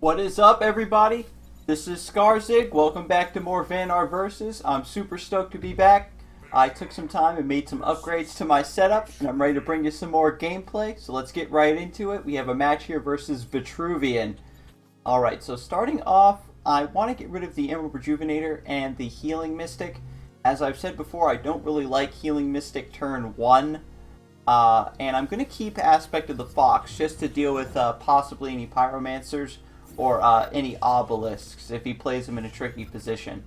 What is up, everybody? This is Scarzig. Welcome back to more Vanar Versus. I'm super stoked to be back. I took some time and made some upgrades to my setup, and I'm ready to bring you some more gameplay. So let's get right into it. We have a match here versus Vetruvian. Alright, so starting off, I want to get rid of the Emerald Rejuvenator and the Healing Mystic. As I've said before, I don't really like Healing Mystic turn 1. And I'm going to keep Aspect of the Fox just to deal with possibly any Pyromancers or any Obelisks if he plays them in a tricky position.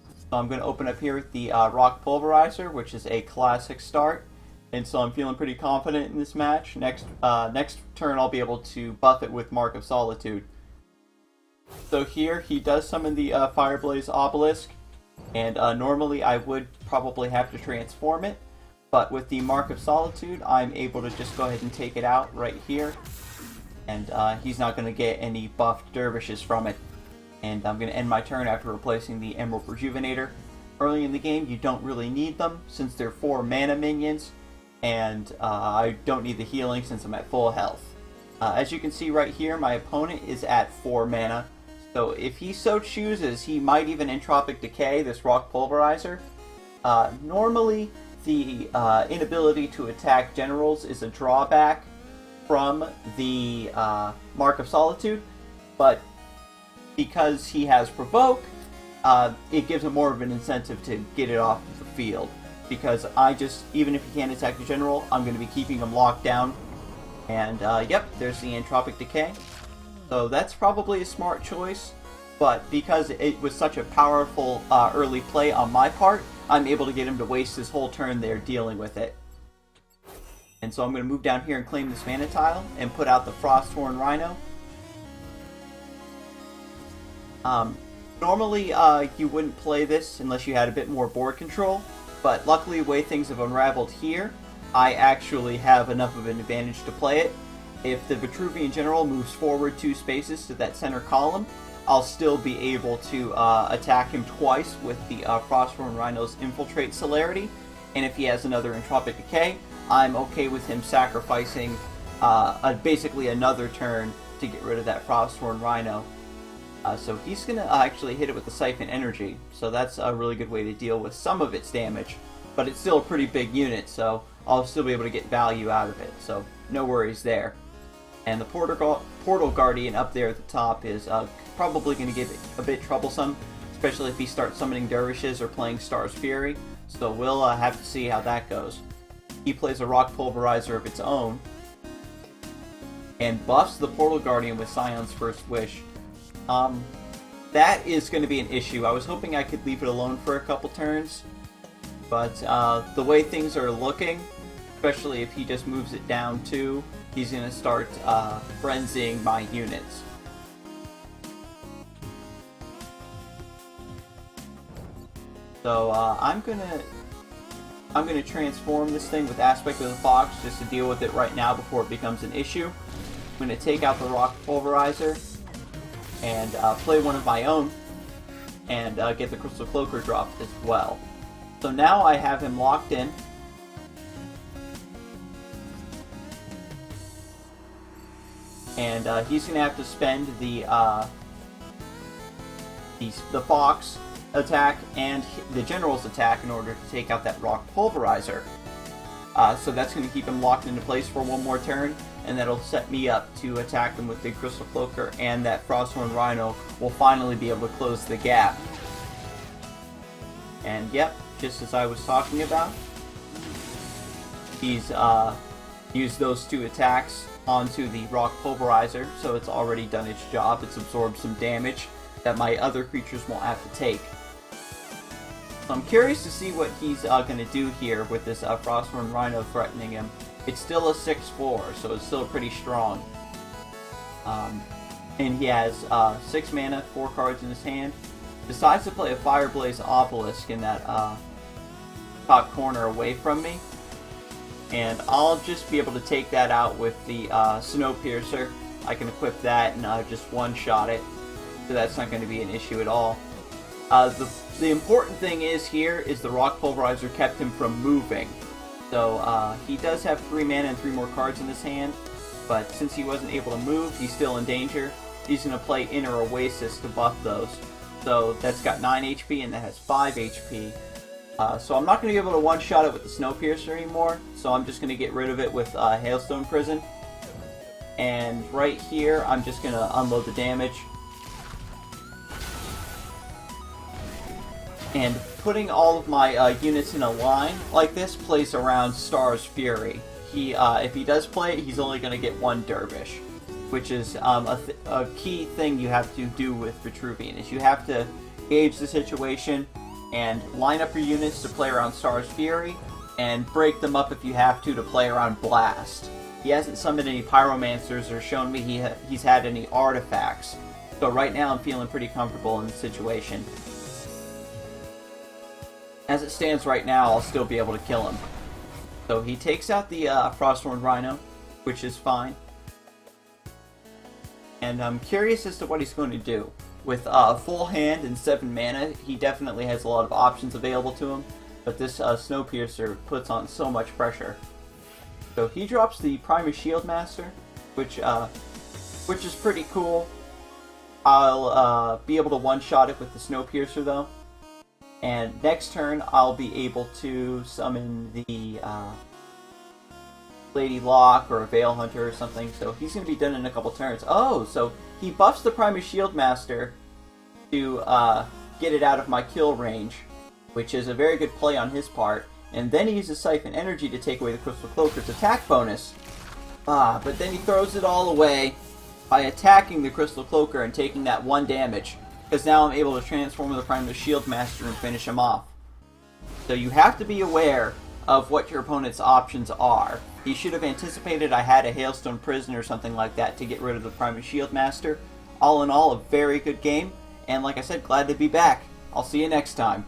So I'm going to open up here with the Rock Pulverizer, which is a classic start. And so I'm feeling pretty confident in this match. Next turn I'll be able to buff it with Mark of Solitude. So here he does summon the Fireblaze Obelisk. And normally I would probably have to transform it. But with the Mark of Solitude, I'm able to just go ahead and take it out right here. And he's not going to get any buffed dervishes from it. And I'm going to end my turn after replacing the Emerald Rejuvenator. Early in the game, you don't really need them since they're 4 mana minions. And I don't need the healing since I'm at full health. As you can see right here, my opponent is at 4 mana. So if he so chooses, he might even Entropic Decay this Rock Pulverizer. Normally, the inability to attack generals is a drawback from the Mark of Solitude, but because he has Provoke, it gives him more of an incentive to get it off the field. Because even if he can't attack the general, I'm going to be keeping him locked down. And yep, there's the Entropic Decay. So that's probably a smart choice, but because it was such a powerful early play on my part, I'm able to get him to waste his whole turn there dealing with it. And so I'm going to move down here and claim this mana tile and put out the Frosthorn Rhino. Normally you wouldn't play this unless you had a bit more board control, but luckily the way things have unraveled here, I actually have enough of an advantage to play it. If the Vetruvian General moves forward 2 spaces to that center column, I'll still be able to attack him twice with the Frosthorn Rhino's Infiltrate Celerity, and if he has another Entropic Decay, I'm okay with him sacrificing basically another turn to get rid of that Frosthorn Rhino. So he's going to actually hit it with the Siphon Energy, so that's a really good way to deal with some of its damage, but it's still a pretty big unit, so I'll still be able to get value out of it, so no worries there. And the Portal Guardian up there at the top is probably going to get a bit troublesome, especially if he starts summoning dervishes or playing Star's Fury. So we'll have to see how that goes. He plays a Rock Pulverizer of its own, and buffs the Portal Guardian with Scion's First Wish. That is going to be an issue. I was hoping I could leave it alone for a couple turns, but the way things are looking, especially if he just moves it down 2, he's going to start frenzying my units. So I'm gonna transform this thing with Aspect of the Fox just to deal with it right now before it becomes an issue. I'm gonna take out the Rock Pulverizer and play one of my own and get the Crystal Cloaker dropped as well. So now I have him locked in. And he's going to have to spend the Fox attack and the General's attack in order to take out that Rock Pulverizer. So that's going to keep him locked into place for one more turn, and that'll set me up to attack him with the Crystal Cloaker, and that Frosthorn Rhino will finally be able to close the gap. And yep, just as I was talking about, he's used those 2 attacks onto the Rock Pulverizer, so it's already done its job. It's absorbed some damage that my other creatures won't have to take. So I'm curious to see what he's going to do here with this Frosthorn Rhino threatening him. It's still a 6/4, so it's still pretty strong. And he has 6 mana, 4 cards in his hand. Decides to play a Fireblaze Obelisk in that top corner away from me. And I'll just be able to take that out with the Snowpiercer. I can equip that and just one-shot it, so that's not going to be an issue at all. The important thing here is the Rock Pulverizer kept him from moving. So he does have 3 mana and 3 more cards in his hand, but since he wasn't able to move, he's still in danger. he's going to play Inner Oasis to buff those. So that's got 9 HP and that has 5 HP. So I'm not going to be able to one-shot it with the Snowpiercer anymore, so I'm just going to get rid of it with Hailstone Prison. And right here, I'm just going to unload the damage. And putting all of my units in a line like this plays around Star's Fury. If he does play it, he's only going to get 1 Dervish, which is a key thing you have to do with Vetruvian, is you have to gauge the situation and line up your units to play around Star's Fury, and break them up if you have to play around Blast. He hasn't summoned any Pyromancers or shown me he's had any artifacts, so right now I'm feeling pretty comfortable in the situation. As it stands right now, I'll still be able to kill him. So he takes out the Frosthorn Rhino, which is fine. And I'm curious as to what he's going to do. With full hand and 7 mana, he definitely has a lot of options available to him, but this Snowpiercer puts on so much pressure. So he drops the Primus Shieldmaster, which is pretty cool. I'll be able to one-shot it with the Snowpiercer though. And next turn, I'll be able to summon the Lady Locke or a Veil Hunter or something, so he's going to be done in a couple turns. Oh, so he buffs the Primus Shieldmaster to get it out of my kill range, which is a very good play on his part, and then he uses Siphon Energy to take away the Crystal Cloaker's attack bonus. But then he throws it all away by attacking the Crystal Cloaker and taking that 1 damage, because now I'm able to transform the Primus Shieldmaster and finish him off. So you have to be aware of what your opponent's options are. He should have anticipated I had a Hailstone Prison or something like that to get rid of the Primus Shieldmaster. All in all, a very good game, and like I said, glad to be back. I'll see you next time.